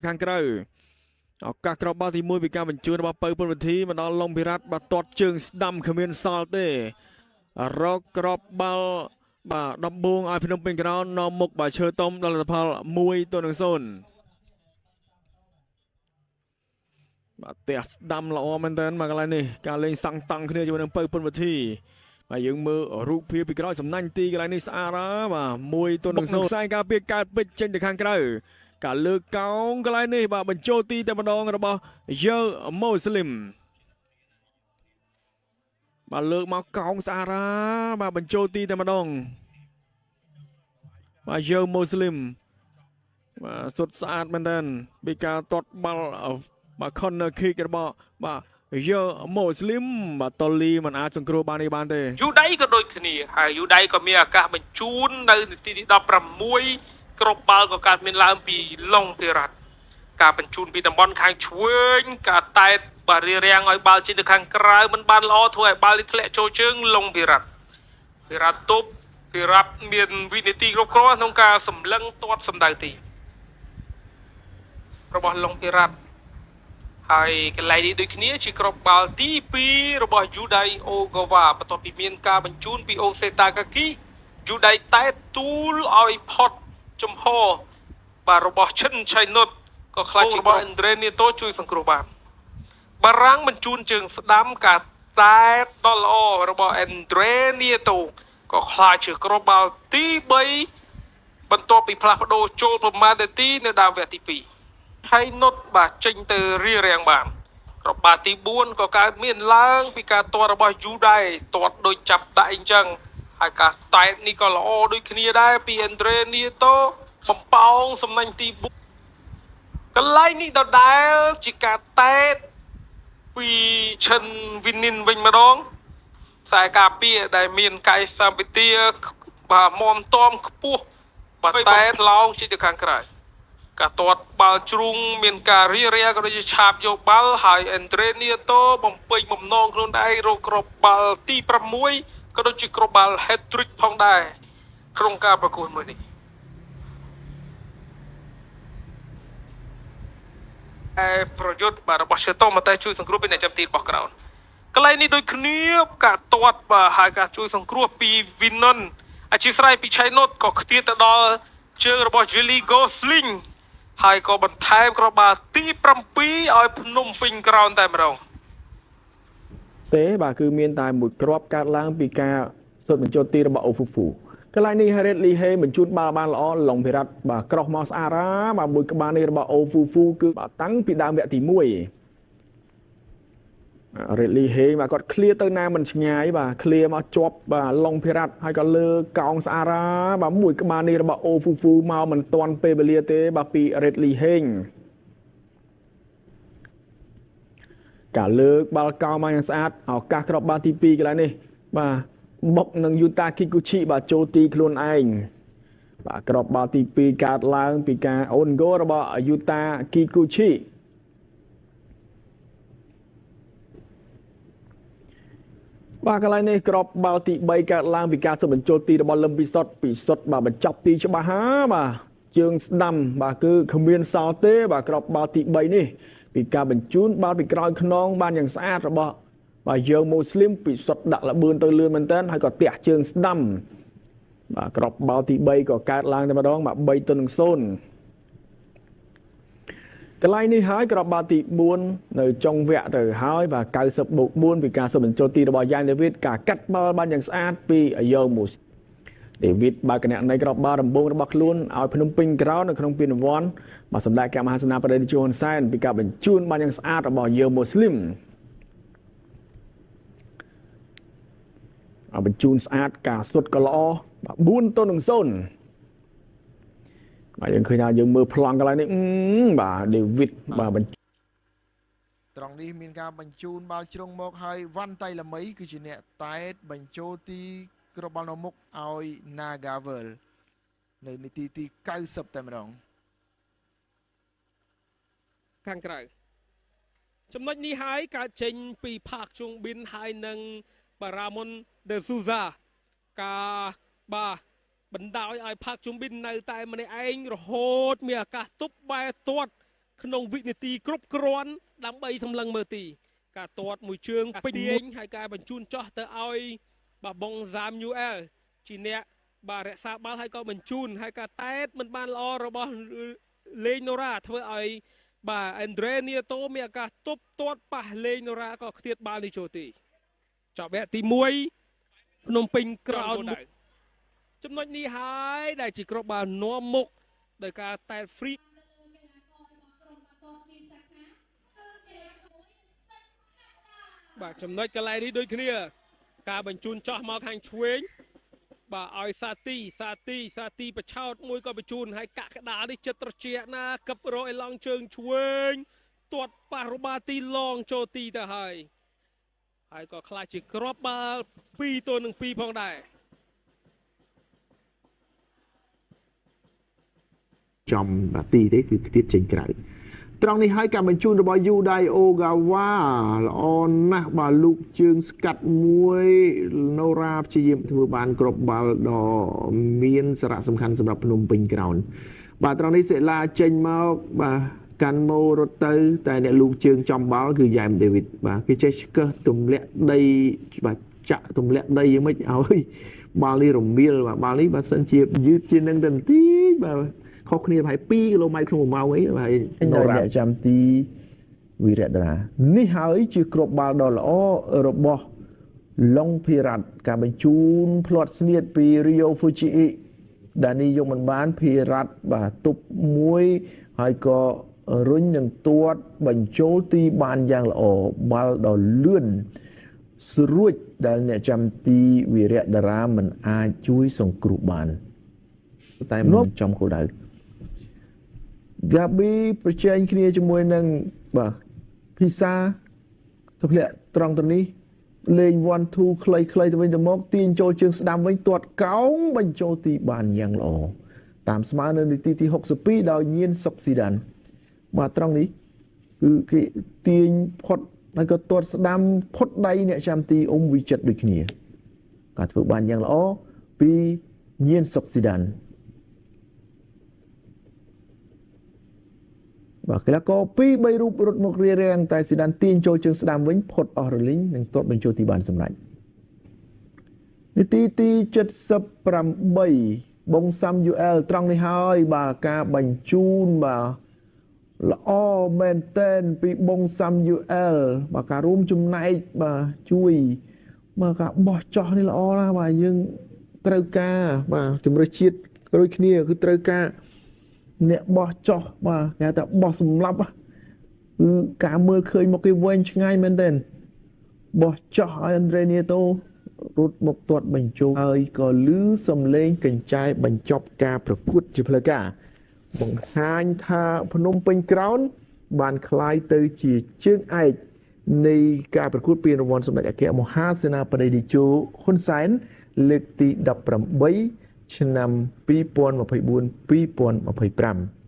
ខាងក្រៅឱកាសក្របបាល់ទី1ពីការបញ្ជូនរបស់ពៅពុនវិធីមកដល់ឡុងភិរ៉ាត់បាទទាត់ជើងស្ដាំគ្មានសល់ទេរកក្របបាល់បាទដំបងឲ្យភ្នំពេញក្រោននាំមុខបាទឈើតុំដល់លទ្ធផល1-0បាទផ្ទះស្ដាំល្អមែនទែនមកកន្លែងនេះការលេងសង់តង់គ្នាជាមួយនឹងពៅពុនវិធីបាទយើងមើលរូបភាពពីក្រោយសំណាញ់ទីកន្លែងនេះស្អាតបាទ1-0ខ្សែការពារកើតពេជ្រចេញទៅខាងក្រៅការលើកកោងកន្លែងនេះបាទបញ្ចូលទីតែម្ដងរបស់យើម៉ូស្លីមបាទលើកមកកោងស្អាតបាទបញ្ចូលទីតែម្ដងបាទយើម៉ូស្លីមបាទសុទ្ធស្អាតមែនទែនពីការទាត់បាល់បាទ corner kick របស់បាទយើម៉ូស្លីមបាទតូលីមិនអាចសង្គ្រោះបាននេះបានទេយូដៃក៏ដូចគ្នាហើយយូដៃក៏មានឱកាសបញ្ជូននៅនាទីទី16គ្រាប់បាល់ក៏កើតមានឡើងពីឡុងភិរ៉ាត់ការបញ្ជូនពីតំបន់ខាងឆ្វេងការតែតបាទរារាំងឲ្យបាល់ចេញទៅខាងក្រៅមិនបានល្អធ្វើឲ្យបាល់នេះធ្លាក់ចូលជើងឡុងភិរ៉ាត់ទប់ភិរ៉ាត់មានវិនាទីគ្រប់គ្រាន់ក្នុងការសម្លឹងទាត់សម្ដៅទីរបស់ឡុងភិរ៉ាត់ហើយកន្លែងនេះដូចគ្នាជាក្របបាល់ទី2របស់យូដៃអូហ្គាវ៉ាបន្ទាប់ពីមានការបញ្ជូនពីអូសេតាកាគីយូដៃតែទូលឲ្យផុតចំហបាទរបស់ឈិនឆៃនុតក៏ខ្លាចជារបស់អេនដ្រេនីតូជួយសង្គ្រោះបានបារាំងបញ្ជូនជើងស្ដាំការតែដល់ល្អរបស់អេនដ្រេនីតូក៏ខ្លាចជាក្របបាល់ទី3បន្ទាប់ពីផ្លាស់ប្ដូរចូលប្រមាណនាទីនៅដើមវគ្គទី2ហើយនុតបាទចេញទៅរារាំងបានក្របបាល់ទី4ក៏កើតមានឡើងពីការទាត់របស់យូដៃទាត់ដូចចាប់ដាក់អីចឹងហើយការតែតនេះក៏ល្អដូចគ្នាដែរពីអេនដ្រេនីតូបំប៉ោងសំណាញ់ទី4កន្លែងនេះដដែលជាការតែតពីឈិនវីនីនវិញម្ដងខ្សែការពារដែលមានកាយសម្បទាបាទមមតំខ្ពស់បាទតែតឡោងជិះទៅខាងក្រៅការទាត់បាល់ជ្រុងមានការរារាក៏ដូចជាឆាបយកបាល់ហើយអេនដ្រេនីតូបំពេញបំណងខ្លួនឯងរកគ្រាប់បាល់ទី6ក៏ដូចជាគ្រាប់បាល់ hat-trick ផងដែរក្នុងការប្រកួតមួយនេះប្រយុទ្ធបាទរបស់ឈើតុំតែជួយសង្គ្រោះពីអ្នកចាំទីរបស់ក្រោនកន្លែងនេះដូចគ្នាការទាត់បាទហើយការជួយសង្គ្រោះពីវីណុនអធិស្ឋានពីឆៃណូតក៏ខ្ទាតទៅដល់ជើងរបស់ Jelly Gosling ហើយក៏បន្ថែមគ្រាប់បាល់ទី7ឲ្យភ្នំពេញក្រោនតែម្ដងទេបាទគឺមានតែមួយគ្រាប់កាត់ឡើងពីការសុទ្ធបញ្ចូលទីរបស់អូហ្វូហ្វូកន្លែងនេះ Harriet Lee Hay បញ្ជូនបាល់បានល្អឡុងភិរ៉ាត់បាទក្រោះមកស្អាតបាទមួយក្បាលនេះរបស់អូហ្វូហ្វូគឺបាទតាំងពីដើមវគ្គទី1 Harriet Lee Hay បាទគាត់ឃ្លៀទៅណាមិនឆ្ងាយបាទឃ្លៀមកជាប់បាទឡុងភិរ៉ាត់ហើយក៏លើកោងស្អាតបាទមួយក្បាលនេះរបស់អូហ្វូហ្វូមកមិនទាន់ពេលវេលាទេបាទពី Harriet Lee Hayការលើកបាល់កោមកយ៉ាងស្អាតឱកាសគ្រាប់បាល់ទី2កន្លែងនេះបាទបុកនឹងយូតាគីគូឈីបាទចូលទីខ្លួនឯងបាទគ្រាប់បាល់ទី2កើតឡើងពីការអូនហ្គោលរបស់យូតាគីគូឈីបាទកន្លែងនេះគ្រាប់បាល់ទី3កើតឡើងពីការសុទ្ធបញ្ចូលទីរបស់លឹមពីសុទ្ធបាទបញ្ចប់ទីច្បាស់បាទជើងស្ដាំបាទគឺគ្មានសល់ទេបាទគ្រាប់បាល់ទី3នេះពីការបញ្ជូនបាល់ពីក្រោយខ្នងបានយ៉ាងស្អាតរបស់បាទយើងម៉ូស្លីមពីសុទ្ធដាក់លបឿនទៅលឿនមែនទែនហើយក៏ទះជើងស្ដាំបាទគ្រាប់បាល់ទី3ក៏កើតឡើងតែម្ដងបាទ3-0កន្លែងនេះហើយគ្រាប់បាល់ទី4នៅចុងវគ្គទៅហើយបាទ90+4ពីការសុទ្ធបញ្ចូលទីរបស់យ៉ាងដេវីតការកាត់បាល់បានយ៉ាងស្អាតពីយើងម៉ូស្ដេវីតបើកណែនៃគ្រាប់បាល់ដំបូងរបស់ខ្លួនឲ្យភ្នំពេញក្រោននៅក្នុងពានរង្វាន់បាទសម្ដេចកមហាសេនាបតីជូនសែនពីការបញ្ជូនបានយ៉ាងស្អាតរបស់យើងម៉ូស្លីមបញ្ជូនស្អាតការសុទ្ធក៏ល្អបាទ4-0បាទយើងឃើញថាយើងមើលប្លង់កន្លែងនេះបាទដេវីតបាទត្រង់នេះមានការបញ្ជូនបាល់ជ្រុងមកហើយវ៉ាន់តៃឡាមីគឺជាអ្នកតែតបញ្ចូលទីគ្រាប់បាល់នៅមុខឲ្យ Nagavel នៅនាទីទី90តែម្ដងខាងក្រៅចំណុចនេះហើយកើតចេញពីផាកជុងប៊ីនហើយនឹងបារ៉ាមុនដេស៊ូហ្សាការបាទបណ្ដោយឲ្យផាកជុំប៊ីននៅតែម្នាក់ឯងរហូតមានឱកាសទប់បែទាត់ ក្នុងវិនាទីគ្រប់គ្រាន់ដើម្បីសម្លឹងមើលទីការទាត់មួយជើងពេញទាញហើយការបញ្ជូនចោះទៅឲ្យបាទបងសាមយូអែលជាអ្នកបាទរក្សាបាល់ហើយក៏បញ្ជូនហើយការតែតមិនបានល្អរបស់លេងណូរ៉ាធ្វើឲ្យបាទអេនដ្រេនីតូមានឱកាសទប់ទាត់ប៉ះលេងណូរ៉ាក៏ខ្ទាតបាល់នេះចូលទីចប់វគ្គទី1ភ្នំពេញក្រោនចំណុចនេះហើយដែលជាគ្រាប់បាល់នាំមុខដោយការតែត free បាទចំណុចកន្លែងនេះដូចគ្នាការបញ្ជូនចោះមកខាងឆ្វេងបាទឲ្យសាទីបឆោតមួយក៏បញ្ជូនហើយកាក់ក្តារនេះចិត្តត្រជាក់ណាកឹបរកឲ្យឡងជើងឆ្វេងទាត់ប៉ះរបាទីឡងចូលទីទៅហើយក៏ខ្លាចជាគ្រាប់បាល់2-2ផងដែរចំនាទីទេគឺខ្ទាតចេញក្រៅត្រង់នេះហើយការបញ្ជូនរបស់យូដៃអូហ្កាវ៉ាល្អណាស់បាទលោកជើងស្កាត់មួយណូរ៉ាព្យាយាមធ្វើបានគ្រាប់បាល់ដ៏មានសារៈសំខាន់សម្រាប់ភ្នំពេញក្រោនបាទត្រង់នេះសេឡាចេញមកបាទកាន់ម៉ូរត់ទៅតែអ្នកលោកជើងចំបាល់គឺយ៉ែមដេវីតបាទគេចេះឆ្កឹះទម្លាក់ដីបាទចាក់ទម្លាក់ដីយ៉ាងម៉េចឲ្យបាល់នេះរមៀលបាទបាល់នេះបើសិនជាយឺតជាងនឹងទៅបន្តិចបាទខុសគ្នាប្រហែល2គីឡូម៉ែត្រក្នុង1ម៉ោងអីហើយអ្នកចាំទីវិរៈតារានេះហើយជាគ្រាប់បាល់ដ៏ល្អរបស់ឡុងភីរ៉ាត់ការបញ្ជូនផ្្លាត់ស្នៀតពីរីយ៉ូហ្វូជីអ៊ីដែលនេះយកមិនបានភីរ៉ាត់បាទទប់មួយហើយក៏រុញនឹងទាត់បញ្ចូលទីបានយ៉ាងល្អបាល់ដ៏លឿនស្រួចដែលអ្នកចាំទីវិរៈតារាមិនអាចជួយសង្គ្រោះបានតែមិនចំគោលដៅGabi ប្រជែងគ្នាជាមួយនឹងបាទភីសាទៅធ្លាក់ត្រង់ទៅនេះលេង 1-2 ខ្លីៗទៅវិញទៅមកទាញចូលជើងស្ដាំវិញទាត់កោងបញ្ចូលទីបានយ៉ាងល្អតាមស្មើនៅនាទីទី62ដោយញៀនសុកស៊ីដានបាទត្រង់នេះគឺគេទាញផុតហើយក៏ទាត់ស្ដាំផុតដៃអ្នកចាំទីអ៊ុំវិចិត្រដូចគ្នាការធ្វើបានយ៉ាងល្អពីញៀនសុកស៊ីដានបាទកីឡាករ2-3រូបរត់មករារាំងតែស៊ីដានទាញចូលជើងស្ដាំវិញផុតអស់រលីងនិងទាត់បញ្ចូលទីបានសម្រេចនាទីទី78បងសាំយូអែលត្រង់នេះហើយបាទការបញ្ជូនបាទល្អមែនតែនពីបងសាំយូអែលបាទការរួមចំណែកបាទជួយមកការបោះចោះនេះល្អណាស់បាទយើងត្រូវការបាទជំរឿជាតិដូចគ្នាគឺត្រូវការអ្នកបោះចោះបាទគេថាបោះសម្លាប់គឺការមើលឃើញមកគេវែងឆ្ងាយមែនទែនបោះចោះឲ្យអេនដ្រេនីតូរត់មកទាត់បញ្ចូលហើយក៏លឺសំឡេងកញ្ចែបញ្ចប់ការប្រកួតជាផ្លូវការបង្ហាញថាភ្នំពេញក្រោនបានក្លាយទៅជាជើងឯកនៃការប្រកួតពានរង្វាន់សម្ដេចអគ្គមហាសេនាបតីតេជោហ៊ុនសែនលើកទី18ឆ្នាំ2024-2025